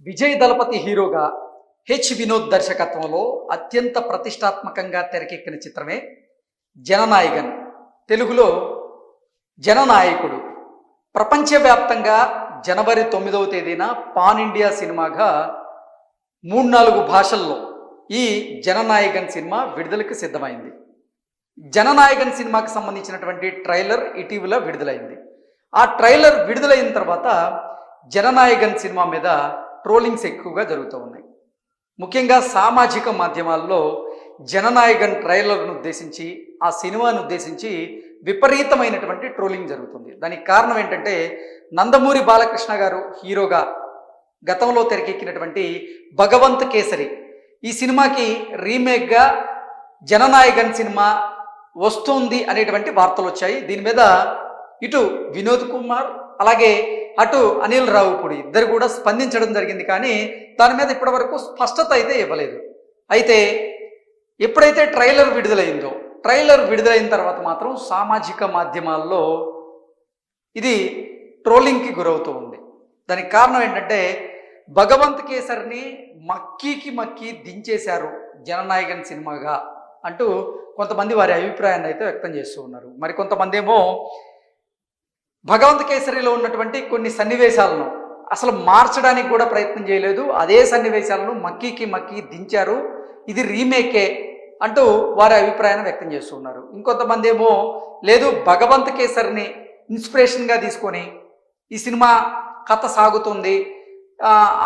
విజయ్ దళపతి హీరోగా వినోద్ దర్శకత్వంలో అత్యంత ప్రతిష్టాత్మకంగా తెరకెక్కిన చిత్రమే జననాయగన్. తెలుగులో జననాయకుడు. ప్రపంచవ్యాప్తంగా జనవరి 9వ తేదీన పాన్ ఇండియా సినిమాగా 3-4 భాషల్లో ఈ జననాయగన్ సినిమా విడుదలకు సిద్ధమైంది. జననాయగన్ సినిమాకి సంబంధించినటువంటి ట్రైలర్ ఇటీవల విడుదలైంది. ఆ ట్రైలర్ విడుదలైన తర్వాత జననాయగన్ సినిమా మీద ట్రోలింగ్స్ ఎక్కువగా జరుగుతూ ఉన్నాయి. ముఖ్యంగా సామాజిక మాధ్యమాల్లో జననాయగన్ ట్రైలర్ను ఉద్దేశించి, ఆ సినిమాను ఉద్దేశించి విపరీతమైనటువంటి ట్రోలింగ్ జరుగుతుంది. దానికి కారణం ఏంటంటే, నందమూరి బాలకృష్ణ గారు హీరోగా గతంలో తెరకెక్కినటువంటి భగవంత్ కేసరి ఈ సినిమాకి రీమేక్గా జననాయగన్ సినిమా వస్తుంది అనేటువంటి వార్తలు వచ్చాయి. దీని మీద ఇటు వినోద్ కుమార్ అలాగే అటు అనిల్ రావుపూడి ఇద్దరు కూడా స్పందించడం జరిగింది. కానీ దాని మీద ఇప్పటివరకు స్పష్టత అయితే ఇవ్వలేదు. అయితే ఎప్పుడైతే ట్రైలర్ విడుదలైన తర్వాత మాత్రం సామాజిక మాధ్యమాల్లో ఇది ట్రోలింగ్కి గురవుతూ ఉంది. దానికి కారణం ఏంటంటే, భగవంత్ కేసరిని మక్కి దించేశారు జననాయగన్ సినిమాగా అంటూ కొంతమంది వారి అభిప్రాయాన్ని అయితే వ్యక్తం చేస్తూ ఉన్నారు. మరి కొంతమంది ఏమో భగవంత్ కేసరిలో ఉన్నటువంటి కొన్ని సన్నివేశాలను అసలు మార్చడానికి కూడా ప్రయత్నం చేయలేదు, అదే సన్నివేశాలను మక్కి దించారు, ఇది రీమేకే అంటూ వారి అభిప్రాయాన్ని వ్యక్తం చేస్తున్నారు. ఇంకొంతమంది ఏమో లేదు, భగవంత్ కేసరిని ఇన్స్పిరేషన్గా తీసుకొని ఈ సినిమా కథ సాగుతుంది,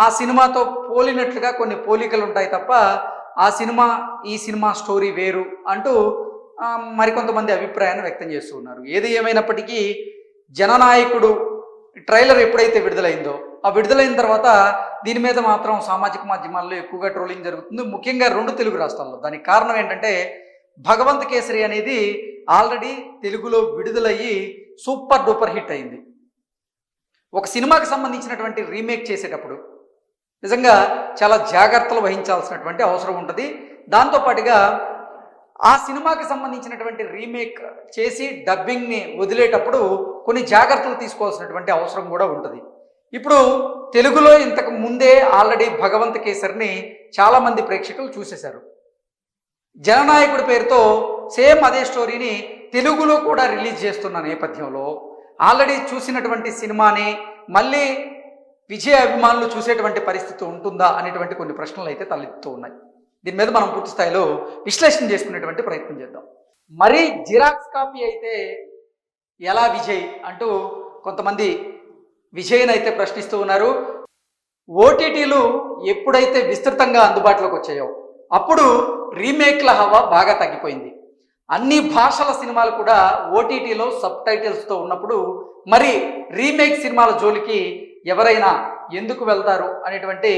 ఆ సినిమాతో పోలినట్లుగా కొన్ని పోలికలు ఉంటాయి తప్ప ఈ సినిమా స్టోరీ వేరు అంటూ మరికొంతమంది అభిప్రాయాన్ని వ్యక్తం చేస్తూ ఉన్నారు. ఏది ఏమైనప్పటికీ జననాయకుడు ట్రైలర్ ఎప్పుడైతే విడుదలైందో, ఆ విడుదలైన తర్వాత దీని మీద మాత్రం సామాజిక మాధ్యమాల్లో ఎక్కువగా ట్రోలింగ్ జరుగుతుంది, ముఖ్యంగా 2 తెలుగు రాష్ట్రాల్లో. దానికి కారణం ఏంటంటే, భగవంత్ కేసరి అనేది ఆల్రెడీ తెలుగులో విడుదలయ్యి సూపర్ డూపర్ హిట్ అయింది. ఒక సినిమాకి సంబంధించినటువంటి రీమేక్ చేసేటప్పుడు నిజంగా చాలా జాగ్రత్తలు వహించాల్సినటువంటి అవసరం ఉంటుంది. దాంతోపాటుగా ఆ సినిమాకి సంబంధించినటువంటి రీమేక్ చేసి డబ్బింగ్ని వదిలేటప్పుడు కొన్ని జాగ్రత్తలు తీసుకోవాల్సినటువంటి అవసరం కూడా ఉంటుంది. ఇప్పుడు తెలుగులో ఇంతకు ముందే ఆల్రెడీ భగవంత్ కేసరిని చాలామంది ప్రేక్షకులు చూసేశారు. జననాయకుడి పేరుతో సేమ్ అదే స్టోరీని తెలుగులో కూడా రిలీజ్ చేస్తున్న నేపథ్యంలో ఆల్రెడీ చూసినటువంటి సినిమాని మళ్ళీ విజయ అభిమానులు చూసేటువంటి పరిస్థితి ఉంటుందా అనేటువంటి కొన్ని ప్రశ్నలు అయితే తలెత్తుతూ ఉన్నాయి. దీని మీద మనం పూర్తి స్థాయిలో విశ్లేషణ చేసుకునేటువంటి ప్రయత్నం చేద్దాం. మరీ జిరాక్స్ కాపీ అయితే ఎలా విజయ్ అంటూ కొంతమంది విజయ్ని అయితే ప్రశ్నిస్తూ ఉన్నారు. ఓటీటీలు ఎప్పుడైతే విస్తృతంగా అందుబాటులోకి వచ్చాయో అప్పుడు రీమేక్ల హవా బాగా తగ్గిపోయింది. అన్ని భాషల సినిమాలు కూడా ఓటీటీలో సబ్ టైటిల్స్తో ఉన్నప్పుడు మరి రీమేక్ సినిమాల జోలికి ఎవరైనా ఎందుకు వెళ్తారు అనేటువంటి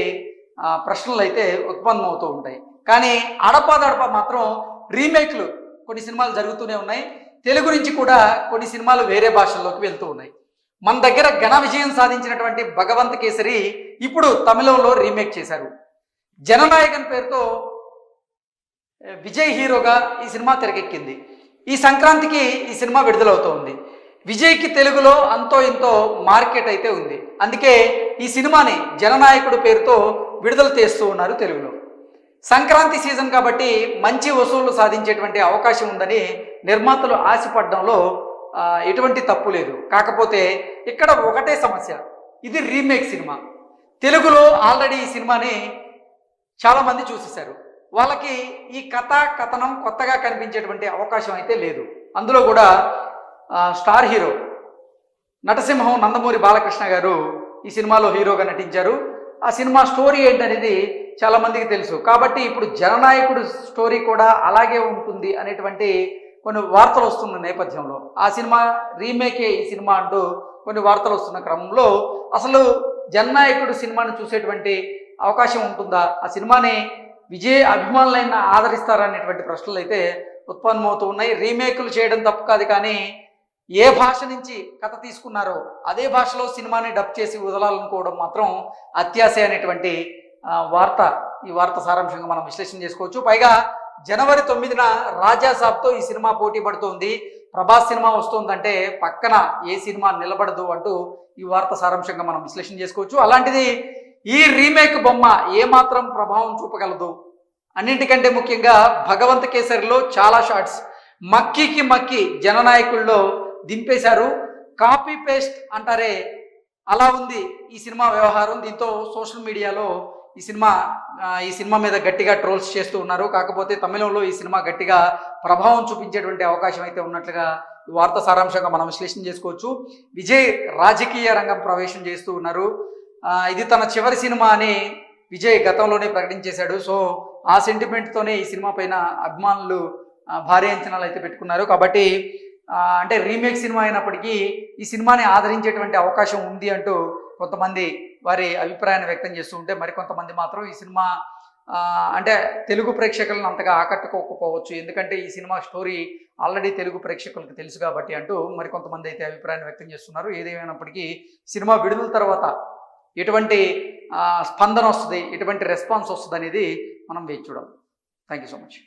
ప్రశ్నలు అయితే ఉత్పన్నమవుతూ ఉంటాయి. కానీ అడపాదడప మాత్రం రీమేక్లు కొన్ని సినిమాలు జరుగుతూనే ఉన్నాయి. తెలుగు నుంచి కూడా కొన్ని సినిమాలు వేరే భాషల్లోకి వెళ్తూ ఉన్నాయి. మన దగ్గర ఘన విజయం సాధించినటువంటి భగవంత్ కేసరి ఇప్పుడు తమిళంలో రీమేక్ చేశారు. జననాయగన్ పేరుతో విజయ్ హీరోగా ఈ సినిమా తెరకెక్కింది. ఈ సంక్రాంతికి ఈ సినిమా విడుదలవుతోంది. విజయ్కి తెలుగులో అంతో ఇంతో మార్కెట్ అయితే ఉంది. అందుకే ఈ సినిమాని జననాయకుడు పేరుతో విడుదల చేస్తూ ఉన్నారు తెలుగులో. సంక్రాంతి సీజన్ కాబట్టి మంచి వసూళ్లు సాధించేటువంటి అవకాశం ఉందని నిర్మాతలు ఆశపడడంలో ఎటువంటి తప్పు లేదు. కాకపోతే ఇక్కడ ఒకటే సమస్య, ఇది రీమేక్ సినిమా. తెలుగులో ఆల్రెడీ ఈ సినిమాని చాలామంది చూసేశారు. వాళ్ళకి ఈ కథనం కొత్తగా కనిపించేటువంటి అవకాశం అయితే లేదు. అందులో కూడా స్టార్ హీరో నటసింహం నందమూరి బాలకృష్ణ గారు ఈ సినిమాలో హీరోగా నటించారు. ఆ సినిమా స్టోరీ ఏంటనేది చాలామందికి తెలుసు. కాబట్టి ఇప్పుడు జననాయకుడు స్టోరీ కూడా అలాగే ఉంటుంది అనేటువంటి కొన్ని వార్తలు వస్తున్న నేపథ్యంలో ఆ సినిమా రీమేకే ఈ సినిమా అంటూ కొన్ని వార్తలు వస్తున్న క్రమంలో అసలు జననాయకుడు సినిమాను చూసేటువంటి అవకాశం ఉంటుందా, ఆ సినిమాని విజయ్ అభిమానులైనా ఆదరిస్తారా అనేటువంటి ప్రశ్నలు అయితే ఉత్పన్నమవుతూ ఉన్నాయి. రీమేకులు చేయడం తప్పు కాదు, కానీ ఏ భాష నుంచి కథ తీసుకున్నారో అదే భాషలో సినిమాని డబ్ చేసి వదలాలనుకోవడం మాత్రం అత్యాశ అనేటువంటి ఈ వార్త సారాంశంగా మనం విశ్లేషణ చేసుకోవచ్చు. పైగా జనవరి 9న రాజాసాబ్తో ఈ సినిమా పోటీ పడుతోంది. ప్రభాస్ సినిమా వస్తుందంటే పక్కన ఏ సినిమా నిలబడదు అంటూ ఈ వార్త సారాంశంగా మనం విశ్లేషణ చేసుకోవచ్చు. అలాంటిది ఈ రీమేక్ బొమ్మ ఏమాత్రం ప్రభావం చూపగలదు? అన్నింటికంటే ముఖ్యంగా భగవంత్ కేసరిలో చాలా షార్ట్స్ మక్కికి మక్కి జననాయకుల్లో దింపేశారు. కాపీ పేస్ట్ అంటారే అలా ఉంది ఈ సినిమా వ్యవహారం. దీంతో సోషల్ మీడియాలో ఈ సినిమా మీద గట్టిగా ట్రోల్స్ చేస్తూ ఉన్నారు. కాకపోతే తమిళంలో ఈ సినిమా గట్టిగా ప్రభావం చూపించేటువంటి అవకాశం అయితే ఉన్నట్లుగా ఈ వార్త సారాంశంగా మనం విశ్లేషణ చేసుకోవచ్చు. విజయ్ రాజకీయ రంగం ప్రవేశం చేస్తూ ఉన్నారు. ఇది తన చివరి సినిమా అని విజయ్ గతంలోనే ప్రకటించేశాడు. సో ఆ సెంటిమెంట్తోనే ఈ సినిమా పైన అభిమానులు భారీ అంచనాలు అయితే పెట్టుకున్నారు. కాబట్టి అంటే రీమేక్ సినిమా అయినప్పటికీ ఈ సినిమాని ఆదరించేటువంటి అవకాశం ఉంది అంటూ కొంతమంది వారి అభిప్రాయాన్ని వ్యక్తం చేస్తూ ఉంటే, మరికొంతమంది మాత్రం ఈ సినిమా అంటే తెలుగు ప్రేక్షకులను అంతగా ఆకట్టుకోకపోవచ్చు, ఎందుకంటే ఈ సినిమా స్టోరీ ఆల్రెడీ తెలుగు ప్రేక్షకులకు తెలుసు కాబట్టి అంటూ మరికొంతమంది అయితే అభిప్రాయాన్ని వ్యక్తం చేస్తున్నారు. ఏదేమైనప్పటికీ సినిమా విడుదల తర్వాత ఎటువంటి స్పందన వస్తుంది, ఎటువంటి రెస్పాన్స్ వస్తుంది అనేది మనం వేచి చూడాలి. Thank you so much.